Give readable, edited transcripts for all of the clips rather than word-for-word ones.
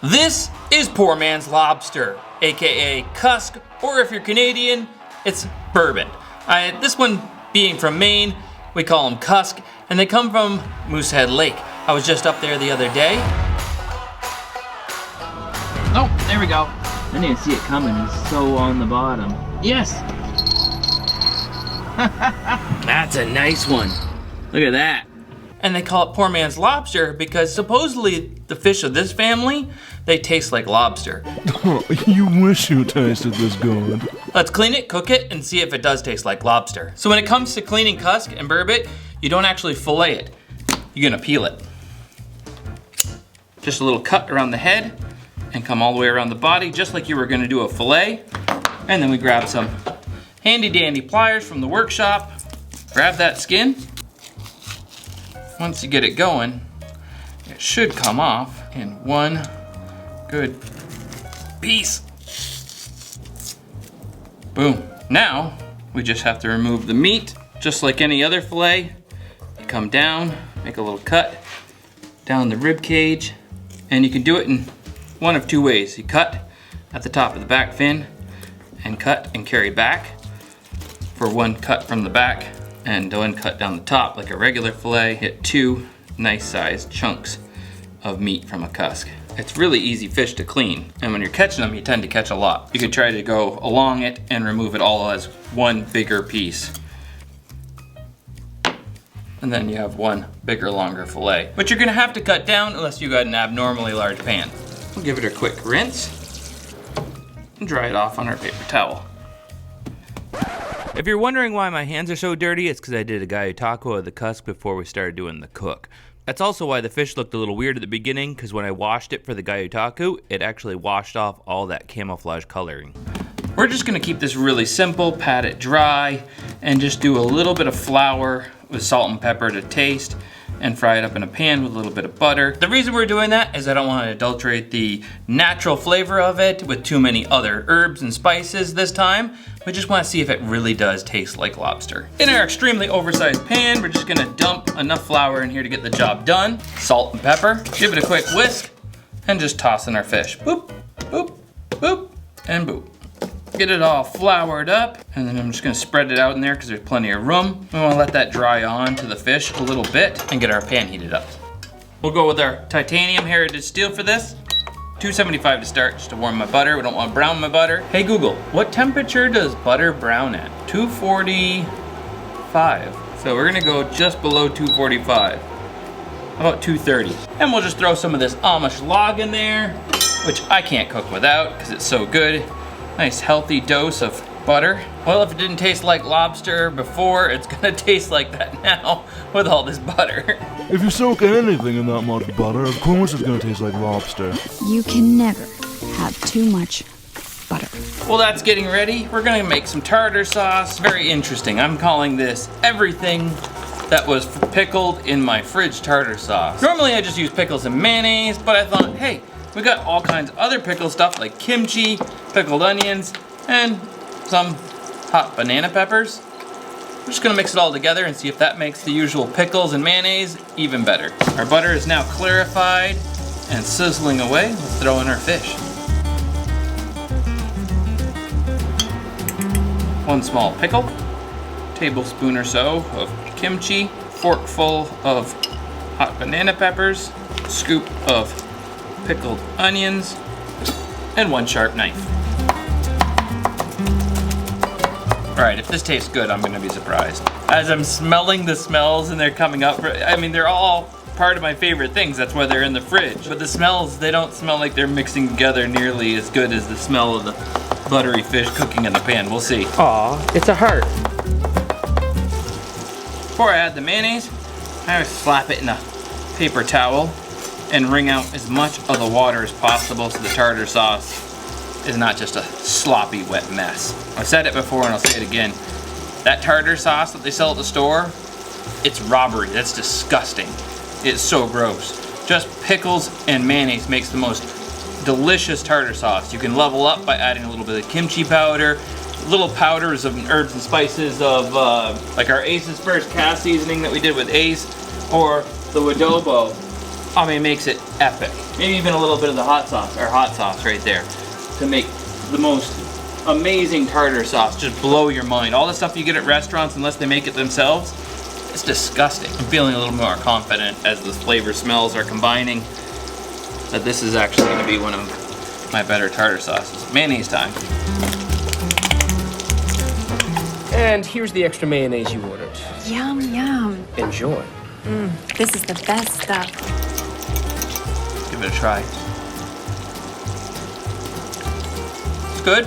This is poor man's lobster, aka Cusk, or if you're Canadian, it's Burbot. This one being from Maine, we call them Cusk, and they come from Moosehead Lake. I was just up there the other day. Oh, there we go. I didn't see it coming. He's so on the bottom. Yes! That's a nice one. Look at that. And they call it poor man's lobster because supposedly the fish of this family, they taste like lobster. Oh, you wish you tasted this good. Let's clean it, cook it, and see if it does taste like lobster. So when it comes to cleaning Cusk and Burbot, you don't actually fillet it. You're gonna peel it. Just a little cut around the head and come all the way around the body, just like you were gonna do a fillet. And then we grab some handy dandy pliers from the workshop. Grab that skin. Once you get it going, it should come off in one good piece. Boom. Now, we just have to remove the meat, just like any other fillet. You come down, make a little cut down the rib cage, and you can do it in one of two ways. You cut at the top of the back fin and cut and carry back for one cut from the back, and one cut down the top like a regular fillet. Hit two nice sized chunks of meat from a Cusk. It's really easy fish to clean, and when you're catching them, you tend to catch a lot. You could try to go along it and remove it all as one bigger piece. And then you have one bigger, longer fillet. But you're gonna have to cut down unless you got an abnormally large pan. We'll give it a quick rinse and dry it off on our paper towel. If you're wondering why my hands are so dirty, it's because I did a gallo taco of the Cusk before we started doing the cook. That's also why the fish looked a little weird at the beginning, because when I washed it for the gallo taco, it actually washed off all that camouflage coloring. We're just gonna keep this really simple, pat it dry, and just do a little bit of flour with salt and pepper to taste, and fry it up in a pan with a little bit of butter. The reason we're doing that is I don't want to adulterate the natural flavor of it with too many other herbs and spices this time. We just want to see if it really does taste like lobster. In our extremely oversized pan, we're just gonna dump enough flour in here to get the job done. Salt and pepper, give it a quick whisk, and just toss in our fish. Boop, boop, boop, and boop. Get it all floured up, and then I'm just gonna spread it out in there because there's plenty of room. We wanna let that dry on to the fish a little bit and get our pan heated up. We'll go with our titanium heritage steel for this. 275 to start, just to warm my butter. We don't wanna brown my butter. Hey Google, what temperature does butter brown at? 245. So we're gonna go just below 245. How about 230? And we'll just throw some of this Amish log in there, which I can't cook without because it's so good. Nice healthy dose of butter. Well, if it didn't taste like lobster before, it's gonna taste like that now with all this butter. If you soak anything in that much butter, of course it's gonna taste like lobster. You can never have too much butter. Well, that's getting ready. We're gonna make some tartar sauce. Very interesting. I'm calling this everything that was pickled in my fridge tartar sauce. Normally I just use pickles and mayonnaise, but I thought, hey, we got all kinds of other pickle stuff like kimchi, pickled onions, and some hot banana peppers. We're just gonna mix it all together and see if that makes the usual pickles and mayonnaise even better. Our butter is now clarified and sizzling away. Let's throw in our fish. One small pickle, tablespoon or so of kimchi, forkful of hot banana peppers, scoop of pickled onions, and one sharp knife. All right, if this tastes good, I'm gonna be surprised. As I'm smelling the smells and they're coming up, I mean, they're all part of my favorite things, that's why they're in the fridge. But the smells, they don't smell like they're mixing together nearly as good as the smell of the buttery fish cooking in the pan. We'll see. Aw, it's a heart. Before I add the mayonnaise, I always slap it in a paper towel and wring out as much of the water as possible so the tartar sauce is not just a sloppy, wet mess. I've said it before and I'll say it again. That tartar sauce that they sell at the store, it's robbery. That's disgusting. It's so gross. Just pickles and mayonnaise makes the most delicious tartar sauce. You can level up by adding a little bit of kimchi powder, little powders of herbs and spices of like our Ace's First cast seasoning that we did with Ace, or the adobo I mean, makes it epic. Maybe even a little bit of the hot sauce right there to make the most amazing tartar sauce just blow your mind. All the stuff you get at restaurants, unless they make it themselves, it's disgusting. I'm feeling a little more confident as the flavor smells are combining that this is actually going to be one of my better tartar sauces. Mayonnaise time. And here's the extra mayonnaise you ordered. Yum, yum. Enjoy. This is the best stuff. Give it a try. It's good.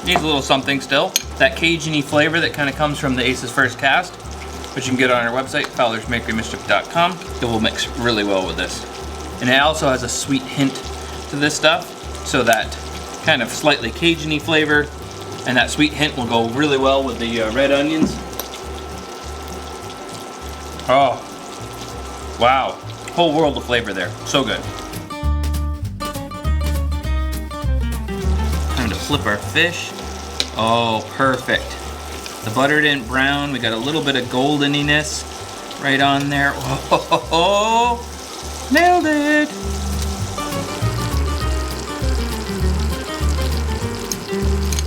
Needs a little something still. That Cajun-y flavor that kind of comes from the Ace's First Cast, which you can get on our website, fowlersmakerymischief.com. It will mix really well with this. And it also has a sweet hint to this stuff, so that kind of slightly Cajun-y flavor and that sweet hint will go really well with the red onions. Oh, wow. Whole world of flavor there. So good. Time to flip our fish. Oh, perfect. The butter didn't brown. We got a little bit of goldeniness right on there. Oh, nailed it.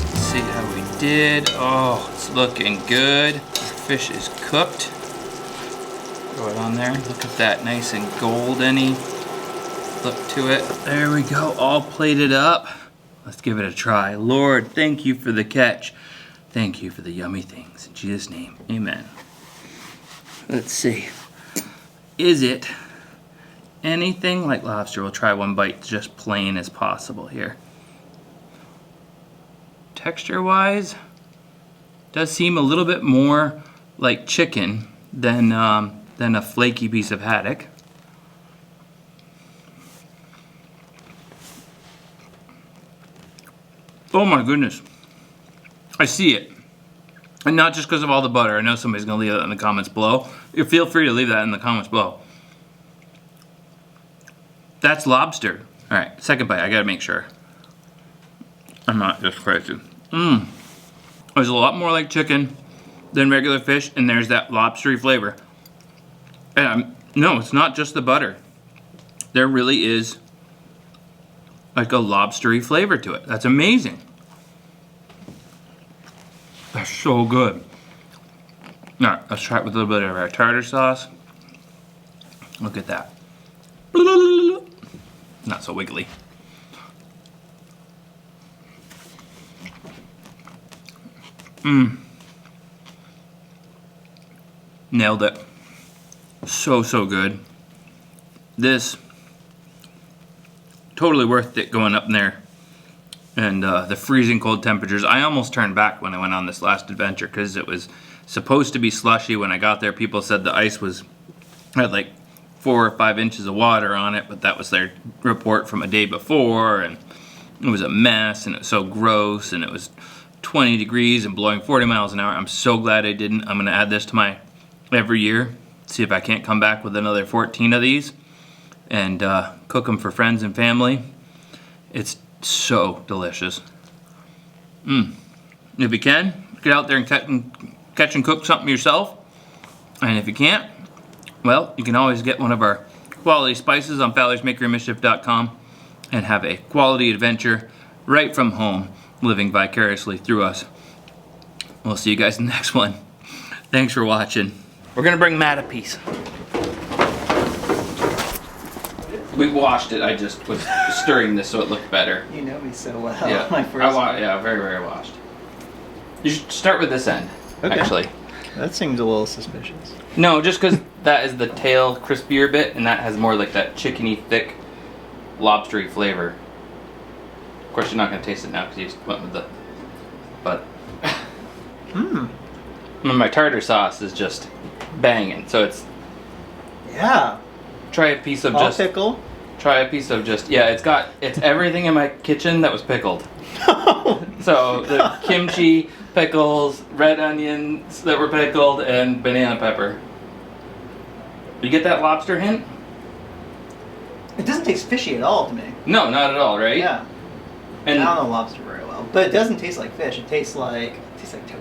Let's see how we did. Oh, it's looking good. Our fish is cooked. Throw it on there. Look at that, nice and golden-y look to it. There we go, all plated up. Let's give it a try. Lord, thank you for the catch. Thank you for the yummy things. In Jesus' name, amen. Let's see. Is it anything like lobster? We'll try one bite just plain as possible here. Texture-wise, does seem a little bit more like chicken than a flaky piece of haddock. Oh my goodness. I see it. And not just because of all the butter. I know somebody's going to leave that in the comments below. Feel free to leave that in the comments below. That's lobster. Alright, second bite. I got to make sure I'm not just crazy. There's a lot more like chicken than regular fish, and there's that lobstery flavor. And no, it's not just the butter. There really is like a lobstery flavor to it. That's amazing. That's so good. Alright, let's try it with a little bit of our tartar sauce. Look at that. Not so wiggly. Nailed it. So good. This totally worth it going up in there. And the freezing cold temperatures. I almost turned back when I went on this last adventure because it was supposed to be slushy. When I got there, people said the ice had like 4 or 5 inches of water on it, but that was their report from a day before, and it was a mess, and it was so gross, and it was 20 degrees and blowing 40 miles an hour. I'm so glad I didn't. I'm gonna add this to my every year. See if I can't come back with another 14 of these and cook them for friends and family. It's so delicious. If you can, get out there and catch and cook something yourself. And if you can't, well, you can always get one of our quality spices on fowlersmakerymischief.com and have a quality adventure right from home, living vicariously through us. We'll see you guys in the next one. Thanks for watching. We're gonna bring Matt a piece. We washed it. I just was stirring this so it looked better. You know me so well. Yeah, My first yeah, very washed. You should start with this end, Okay. actually. That seems a little suspicious. No, just because that is the tail crispier bit, and that has more like that chickeny, thick, lobstery flavor. Of course, you're not gonna taste it now because you just went with the. But. And my tartar sauce is just banging, so it's. Yeah. Try a piece of All just. pickle. Try a piece of just. Yeah, it's everything in my kitchen that was pickled. So the kimchi, pickles, red onions that were pickled, and banana pepper. You get that lobster hint? It doesn't taste fishy at all to me. No, not at all, right? Yeah. And I don't know lobster very well, but it doesn't taste like fish. It tastes like tofu.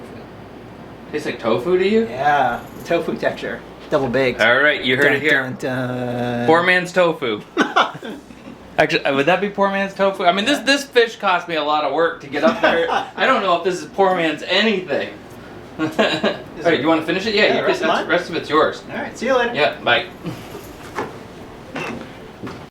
tastes like tofu to you? Yeah, the tofu texture. Double baked. All right, you heard it here. Dun, dun. Poor man's tofu. Actually, would that be poor man's tofu? I mean, this fish cost me a lot of work to get up there. I don't know if this is poor man's anything. All right, you want to finish it? Yeah, Yeah, the rest of mine? the rest of it's yours. All right, see you later. Yeah, bye.